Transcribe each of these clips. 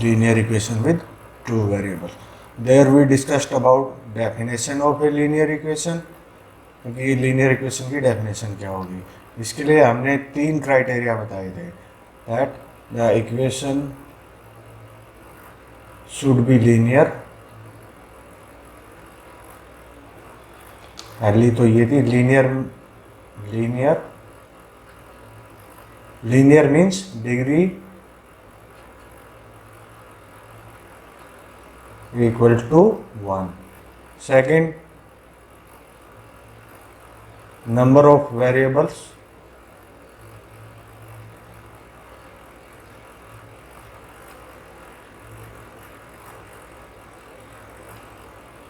linear equation with two variables. There we discussed about definition of a linear equation, कि linear equation की definition क्या होगी. इसके लिए हमने 3 क्राइटेरिया बताए थे. That the equation should be linear. पहली तो ये थी linear. Linear means degree equal to 1. Second, number of variables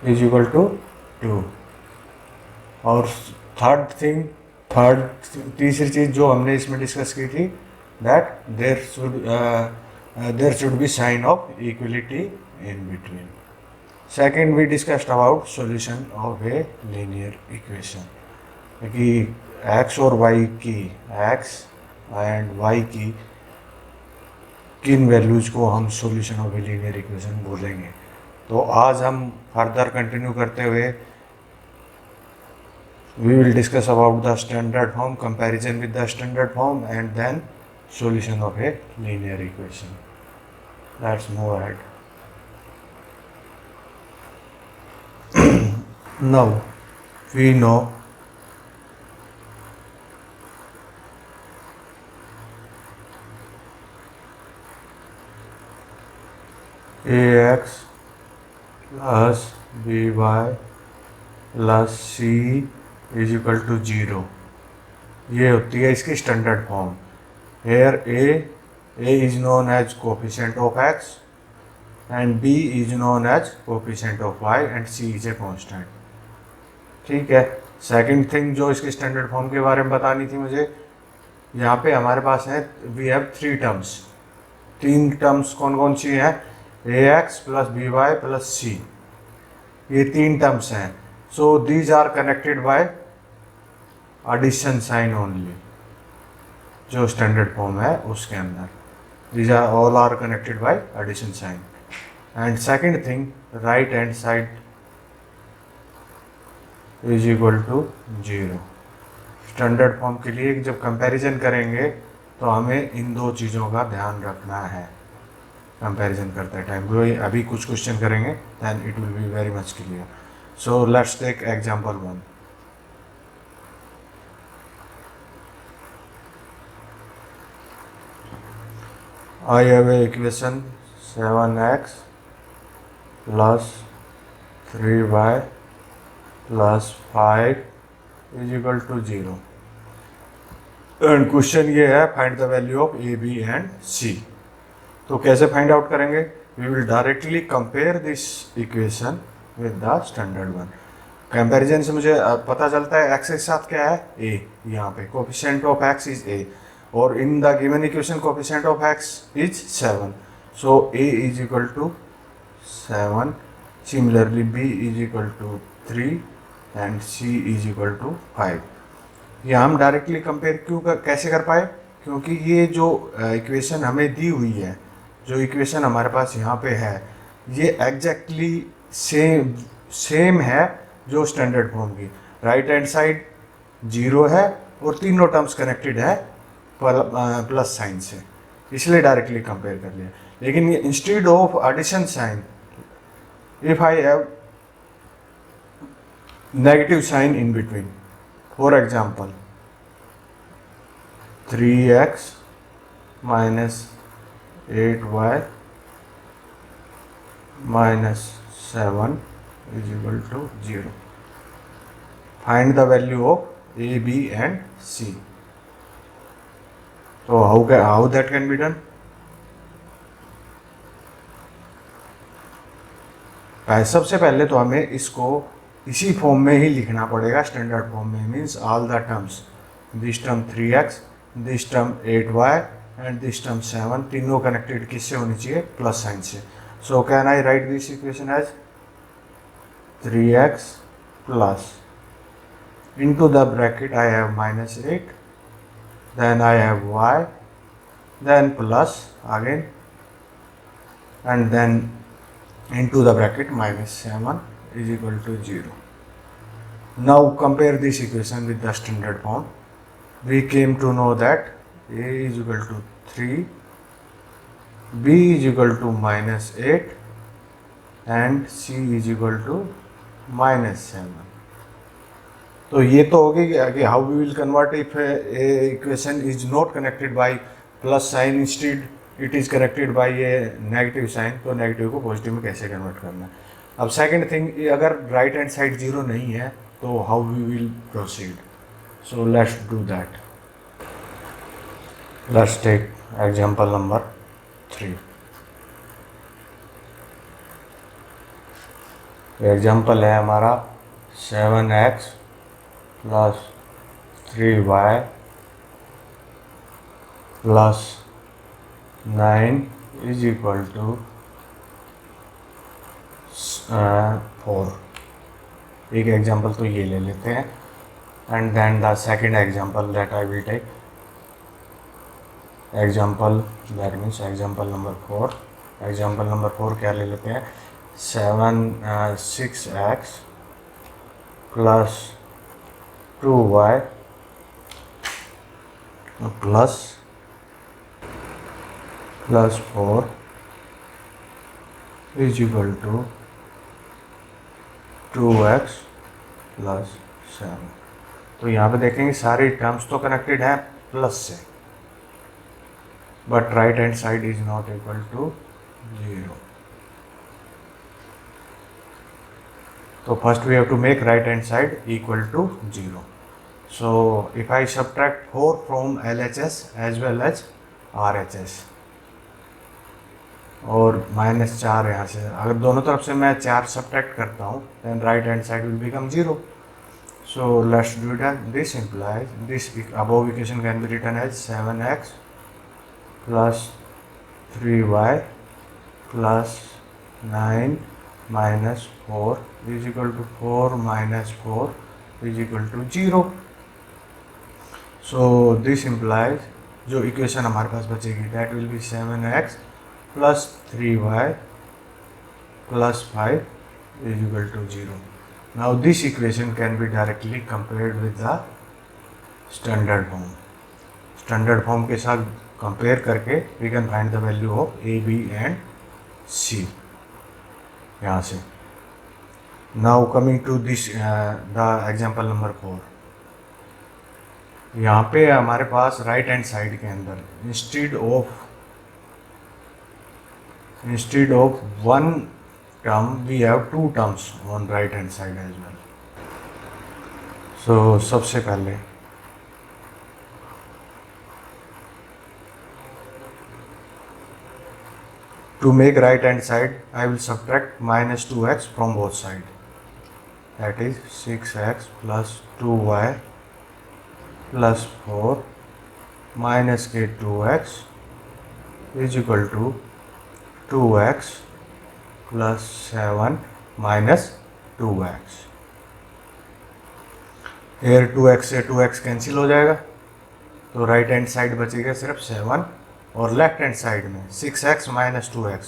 is equal to 2. और तीसरी चीज जो हमने इसमें डिस्कस की थी, that there should be sign of equality in between. Second, we discussed about solution of a linear equation. कि x और y की x and y की किन वैल्यूज को हम solution of a linear equation बोलेंगे. तो आज हम फर्दर कंटिन्यू करते हुए we will discuss about the standard form, comparison with the standard form, and then solution of a linear equation. Let's move ahead. Now we know ax plus by plus c is equal to 0. ये होती है इसकी standard form. Here a is known as coefficient of x and b is known as coefficient of y and c is a constant. ठीक है. Second thing जो इसके standard form के बारे में बतानी थी मुझे, यहाँ पे हमारे पास है वी हैव 3 टर्म्स. 3 टर्म्स कौन कौन सी हैं? ax plus by plus c. ये 3 टर्म्स हैं. So these are connected by addition sign only. जो स्टैंडर्ड फॉर्म है उसके अंदर these are all are connected by addition sign. And second thing, right hand side is equal to 0. Standard form के लिए जब comparison करेंगे तो हमें इन 2 चीज़ों का ध्यान रखना है कंपैरिजन करते टाइम. अभी कुछ क्वेश्चन करेंगे, then it will be very much clear. So let's take example 1. I have a equation 7x plus 3y plus 5 is equal to 0. And question ये है find the value of A B and C. तो कैसे find out करेंगे? We will directly compare this equation with the standard one. Comparison से मुझे पता चलता है एक्स के साथ क्या है, ए. यहाँ पे coefficient of x is A और in the given equation coefficient of x is 7. So A is equal to 7. Similarly B is equal to 3 and C is equal to 5. ये हम डायरेक्टली कंपेयर कैसे कर पाए? क्योंकि ये जो इक्वेशन हमें दी हुई है, जो इक्वेशन हमारे पास यहाँ पे है, ये एग्जैक्टली सेम है जो स्टैंडर्ड फॉर्म की. राइट हैंड साइड 0 है और तीनों टर्म्स कनेक्टेड है प्लस साइन से, इसलिए डायरेक्टली कंपेयर कर लिया. लेकिन ये instead of addition sign, if I have negative sign in between, for example 3x minus 8y minus 7 is equal to 0. Find the value of a, b and c. So how that can be done? सबसे पहले तो हमें इसको इसी form में ही लिखना पड़ेगा, स्टैंडर्ड फॉर्म में. Means all the terms, this term 3x, this term 8y and this term 7, तीनों कनेक्टेड किससे होनी चाहिए? प्लस साइन से. So can I write this equation as 3x plus into the bracket I have minus 8, then I have y, then plus again and then into the bracket minus 7 is equal to 0. Now compare this equation with the standard form. We came to know that a is equal to 3, b is equal to minus 8 and c is equal to minus 7. तो ये तो हो गई कि how we will convert if equation is not connected by plus sign, instead it is connected by a negative sign, तो negative को positive में कैसे कन्वर्ट करना है. अब सेकंड थिंग, अगर राइट हैंड साइड जीरो नहीं है तो how we will proceed. So let's do that. Let's take example number 3. Example है हमारा 7x plus 3y plus 9 is equal to 4. एक एग्जांपल तो ये ले लेते हैं and then the second example that I will take example that means example number 4. Example number 4 क्या ले लेते हैं, 6x plus 2y plus 4 is equal to 2x plus 7. तो यहाँ पे देखेंगे सारे टर्म्स तो कनेक्टेड हैं प्लस से, but right hand side is not equal to 0. So first we have to make right hand side equal to 0. So if I subtract 4 from LHS as well as RHS और minus 4 यहाँ से, अगर दोनों तरफ से मैं 4 subtract करता हूँ then right hand side will become 0. So let's do that. This implies this above equation can be written as 7x plus 3y plus 9 minus 4 is equal to 4 minus 4 is equal to 0. So this implies जो equation हमारे पास बचेगी that will be 7x plus 3y plus 5 is equal to 0. Now this equation can be directly compared with the standard form. Standard form के साथ compare करके we can find the value of a, b and c. यहाँ से. Now coming to this the example number 4. यहाँ पे हमारे पास right hand side के अंदर instead of 1 term we have 2 terms on right hand side as well. So सबसे पहले to make right hand side I will subtract minus 2x from both sides. That is 6x plus 2y plus 4 minus k 2x is equal to 2x plus 7 minus 2x. Here 2x से 2x cancel हो जाएगा तो right hand side बचेगा सिर्फ 7 और left hand side में 6x minus 2x.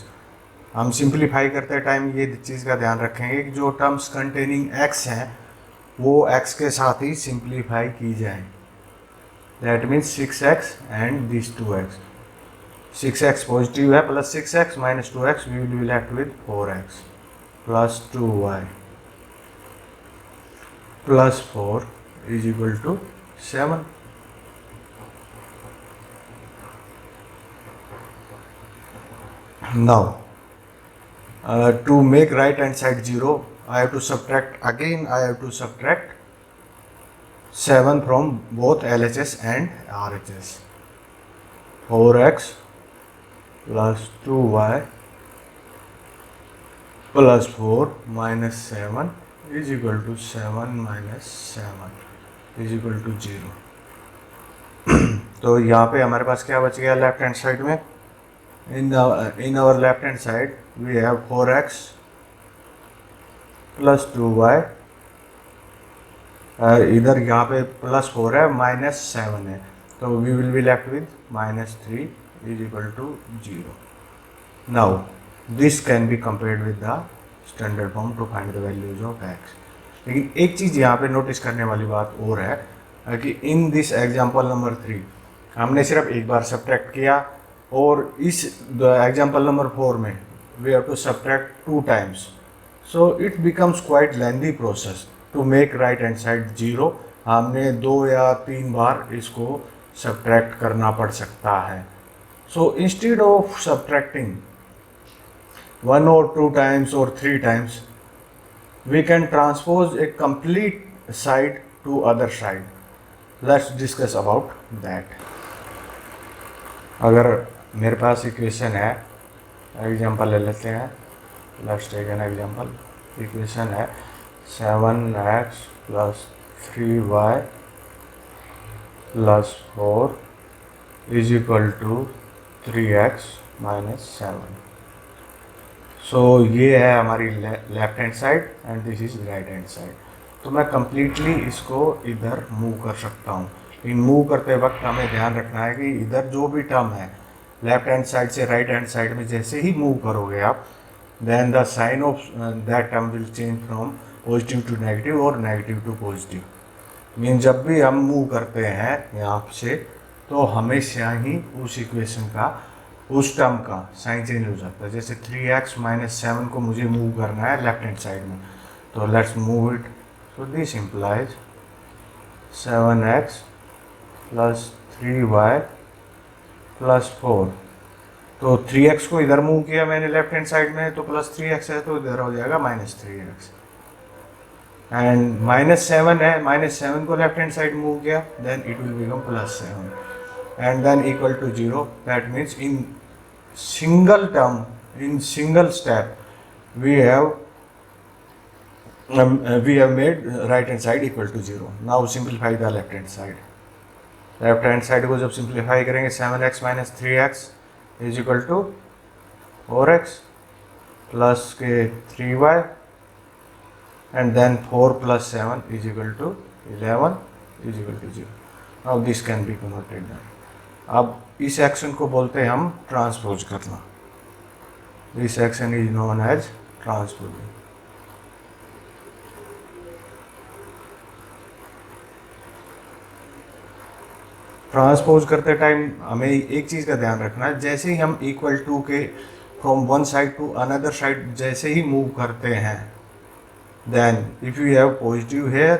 हम simplify करते टाइम ये चीज़ का ध्यान रखेंगे कि जो टर्म्स कंटेनिंग x हैं वो x के साथ ही सिंप्लीफाई की जाए. That means 6x and this 2x. 6x positive है plus 6x minus 2x we will be left with 4x plus 2y plus 4 is equal to 7. Now to make right hand side 0 I have to subtract 7 from both LHS and RHS. 4x plus 2y plus 4 minus 7 is equal to 7 minus 7 is equal to 0. तो यहाँ पे हमारे पास क्या बच गया left hand side में. In our left hand side we have 4x plus 2y. इधर यहाँ पे प्लस 4 है माइनस 7 है तो we will be left with minus 3 is equal to 0. Now this can be compared with the standard form to find the values of x. लेकिन एक चीज़ यहाँ पे नोटिस करने वाली बात और है कि इन दिस एग्जाम्पल नंबर 3 हमने सिर्फ एक बार सब्ट्रैक्ट किया, और इस एग्जाम्पल नंबर 4 में we have to subtract 2 times. So it becomes quite lengthy process to make right hand side 0। हमने 2 या 3 बार इसको सब्ट्रैक्ट करना पड़ सकता है। So instead of subtracting 1 or 2 times or 3 times, we can transpose a complete side to other side. Let's discuss about that. अगर मेरे पास equation है, एग्जांपल ले लेते हैं, let's take an example. Equation है 7x + 3y + 4 = 3x - 7। सो ये है हमारी left hand side and this is right hand side. तो मैं कम्प्लीटली इसको इधर मूव कर सकता हूँ, लेकिन मूव करते वक्त हमें ध्यान रखना है कि इधर जो भी टर्म है लेफ्ट हैंड साइड से राइट हैंड साइड में जैसे ही मूव करोगे आप, then the sign of that term will change from positive to negative और नेगेटिव टू पॉजिटिव। मीन जब भी हम मूव करते हैं यहाँ से, तो हमेशा ही उस इक्वेशन का, उस टर्म का साइन चेंज हो जाता है। जैसे 3x - 7 को मुझे मूव करना है लेफ्ट हैंड साइड में, तो let's move it. So this implies 7x + 3y + 4। तो 3x को इधर मूव किया मैंने लेफ्ट हैंड साइड में, तो +3x है, तो इधर हो जाएगा -3x। एंड -7 है, -7 को लेफ्ट हैंड साइड मूव किया, then it will become +7 and then equal to 0। That means in single term, in single step, we have made right hand side equal to 0. Now simplify the left hand side. Left hand side को जब simplify करेंगे 7x - 3x = 4x plus के 3y and then 4 + 7 = 11 = 0. Now this can be converted now. अब इस action को बोलते हैं हम ट्रांसपोज करना। This action is known as transposing. Transpose करते टाइम हमें एक चीज़ का ध्यान रखना है, जैसे ही हम = के from one side to another side जैसे ही मूव करते हैं, then if you have positive here,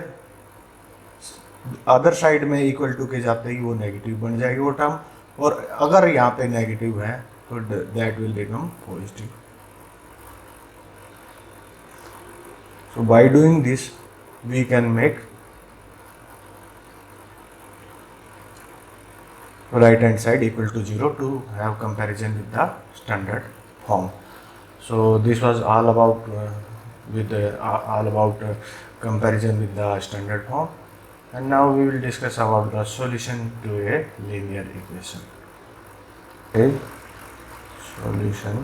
other side में = के जाते ही वो नेगेटिव बन जाएगी वो टर्म, और अगर यहाँ पे नेगेटिव है तो that will become positive. So by doing this we can make right hand side = 0 to have comparison with the standard form. So this was all about comparison with the standard form, and now we will discuss about the solution to a linear equation. Okay, solution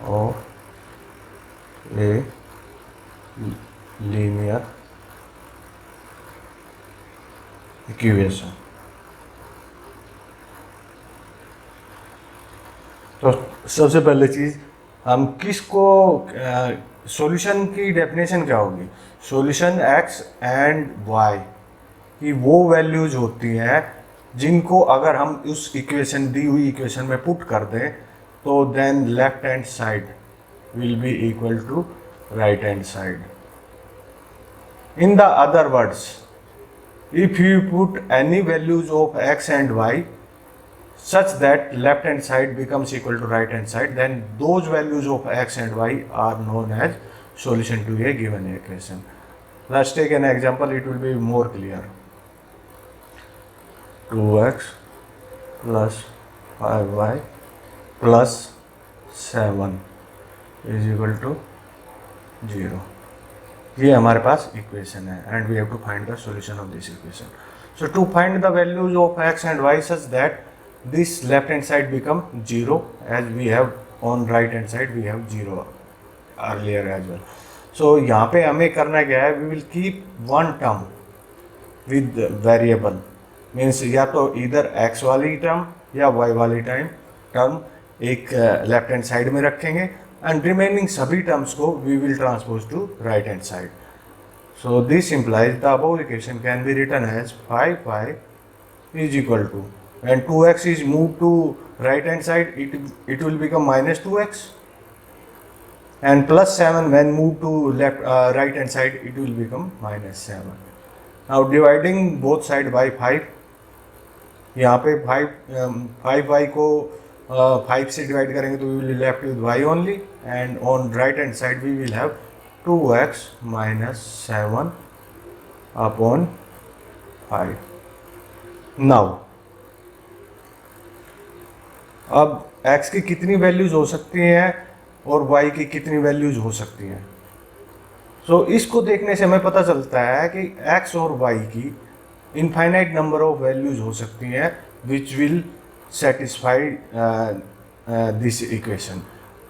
of a linear equation. तो सबसे पहले चीज़ हम किसको, solution की definition क्या होगी? Solution x and y की वो वैल्यूज होती हैं जिनको अगर हम उस इक्वेशन, दी हुई इक्वेशन में पुट कर दें, तो then left hand side will be equal to right hand side. In the other words, if you put any values of x and y such that left hand side becomes equal to right hand side, then those values of x and y are known as solution to a given equation. Let's take an example, it will be more clear. 2x plus 5y plus 7 is equal to 0. ये हमारे पास equation है, and we have to find the solution of this equation. So to find the values of x and y such that this left hand side become 0 as we have on right hand side we have 0 earlier as well. So यहाँ पे हमें करना क्या है, we will keep one term with variable, means या तो इधर x वाली टर्म या वाई वाली टर्म एक लेफ्ट हैंड साइड में रखेंगे एंड रिमेनिंग सभी टर्म्स को we will transpose to right hand side. So this implies the above equation can be written as 5y is equal to, when 2x is moved to right hand side, it will become minus 2x, and plus 7 when moved to right hand side, it will become minus 7. Now dividing both side by 5, यहाँ पे 5y को 5 से divide करेंगे तो we will be left with y only, and on right hand side we will have 2x minus 7 upon 5. Now अब x की कितनी values हो सकती हैं और y की कितनी वैल्यूज हो सकती हैं. सो इसको देखने से हमें पता चलता है कि x और y की इनफाइनाइट नंबर ऑफ वैल्यूज हो सकती हैं which will satisfy this equation.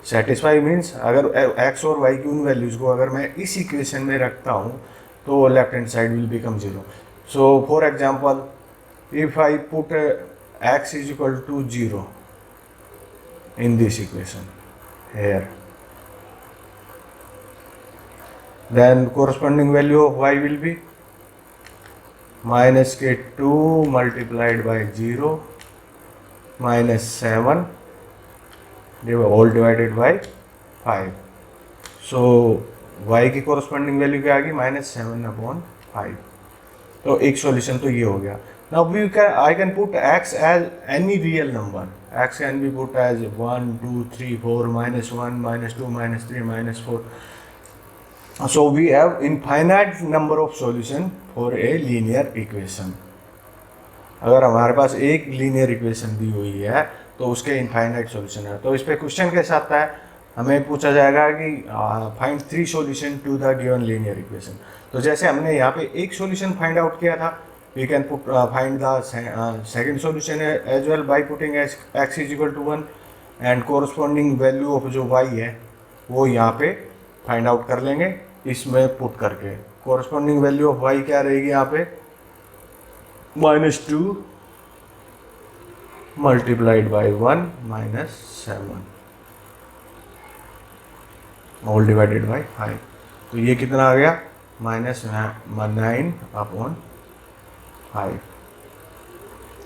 Satisfy means अगर x और y की उन वैल्यूज़ को अगर मैं इस इक्वेशन में रखता हूँ तो left hand side will become 0. So for example if I put x is equal to 0 in this equation here, then corresponding value of y will be minus के 2 multiplied by 0 minus 7 all divided by 5. So y की corresponding value क्या आ गई -7/5. तो एक solution तो ये हो गया. Now I can put x as any real number. X can be put as 1, 2, 3, 4, -1, -2, -3, -4. So we have infinite number of solution for a linear equation. अगर हमारे पास एक लीनियर इक्वेशन दी हुई है तो उसके इनफाइनाइट सॉल्यूशन है. तो इस पे क्वेश्चन कैसा आता है, हमें पूछा जाएगा कि find 3 solution to the given linear equation. तो जैसे हमने यहाँ पे एक सॉल्यूशन फाइंड आउट किया था, we can put find the second solution as well by putting x is equal to 1 and corresponding value of जो y है वो यहाँ पे फाइंड आउट कर लेंगे इसमें पुट करके. कोरस्पॉन्डिंग वैल्यू ऑफ y क्या रहेगी यहाँ पे -2 multiplied by 1 minus 7 all divided by 5. तो ये कितना आ गया -9/5.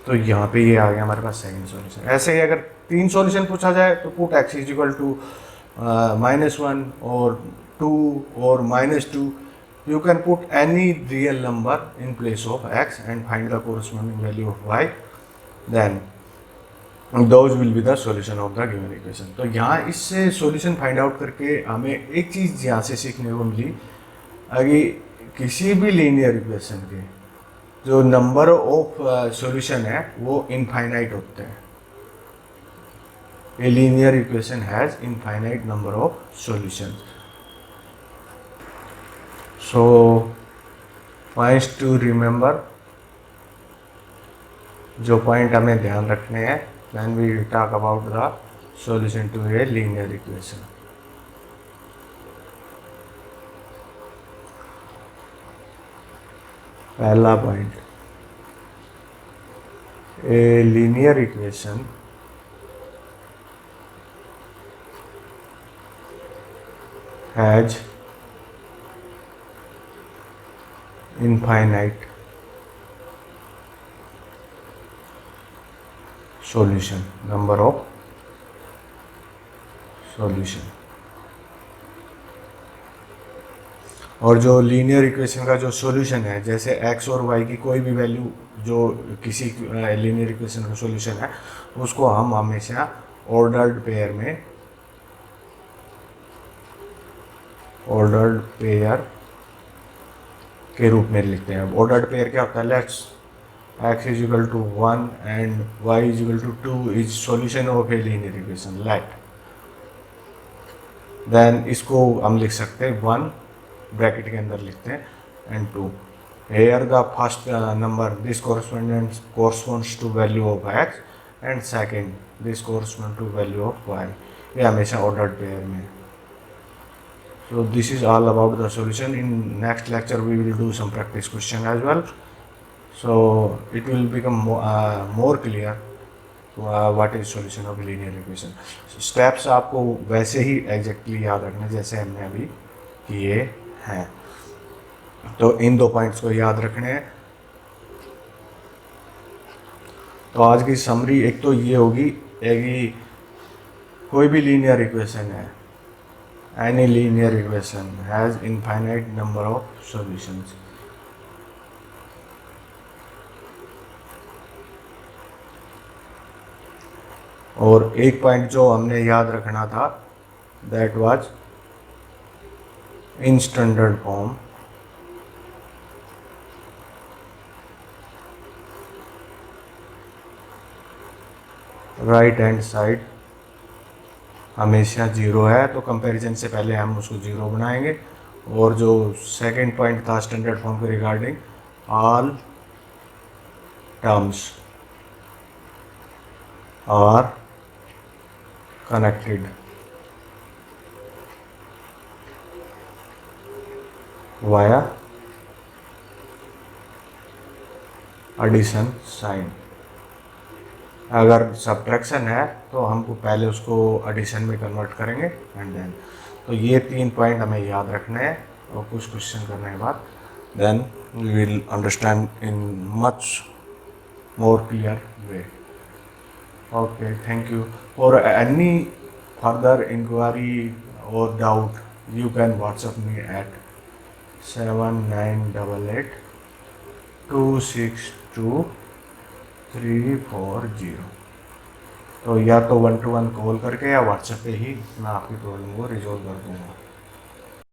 तो यहाँ पे ये आ गया हमारे पास सेकंड सॉल्यूशन. ऐसे ही अगर 3 सॉल्यूशन पूछा जाए तो put x is equal to -1 और 2 और -2. You can put any real number in place of x and find the corresponding value of y. Then those will be the solution of the given equation. तो यहाँ इससे solution find out करके हमें एक चीज़ यहाँ से सीखने को मिली, अगर किसी भी linear equation के जो number of solution है वो infinite होते हैं. A linear equation has infinite number of solutions. So points to remember, जो पॉइंट हमें ध्यान रखने हैं when we talk about the solution to a linear equation. पहला point, a linear equation has infinite solution, number of solution. और जो linear equation का जो सॉल्यूशन है, जैसे x और y की कोई भी वैल्यू जो किसी लीनियर इक्वेशन का सॉल्यूशन है उसको हम हमेशा ऑर्डर्ड पेयर के रूप में लिखते हैं. ऑर्डर्ड पेयर क्या होता है, let's x is equal to 1 and y is equal to 2 is solution of a linear equation. Let then इसको हम लिख सकते हैं 1 ब्रैकेट के अंदर लिखते हैं and 2. Here the first number this corresponds to value of x and second this corresponds to value of y. ये हमेशा ordered pair में. So this is all about the solution. In next lecture we will do some practice question as well. So it will become more clear what is solution of linear equation. Steps आपको वैसे ही exactly याद रखने जैसे हमने अभी किए हैं। तो इन 2 पॉइंट्स को याद रखने हैं। तो आज की समरी एक तो ये होगी कि कोई भी लीनियर इक्वेशन है, any linear equation has infinite number of solutions. और एक पॉइंट जो हमने याद रखना था, that was in standard form right hand side हमेशा जीरो है, तो कंपैरिजन से पहले हम उसको जीरो बनाएंगे। और जो सेकंड पॉइंट था स्टैंडर्ड फॉर्म के regarding, all terms are connected via addition sign. अगर सब्ट्रैक्शन है तो हमको पहले उसको एडिशन में कन्वर्ट करेंगे एंड देन। तो ये 3 पॉइंट हमें याद रखने हैं और कुछ क्वेश्चन करने के बाद then we will understand in much more clear way. Okay, thank you. और एनी फर्दर इंक्वायरी और doubt you can WhatsApp me at 7988 262 340। तो या तो 1-to-1 कॉल करके या व्हाट्सएप पे ही मैं आपकी प्रॉब्लम को रिजॉल्व कर दूँगा।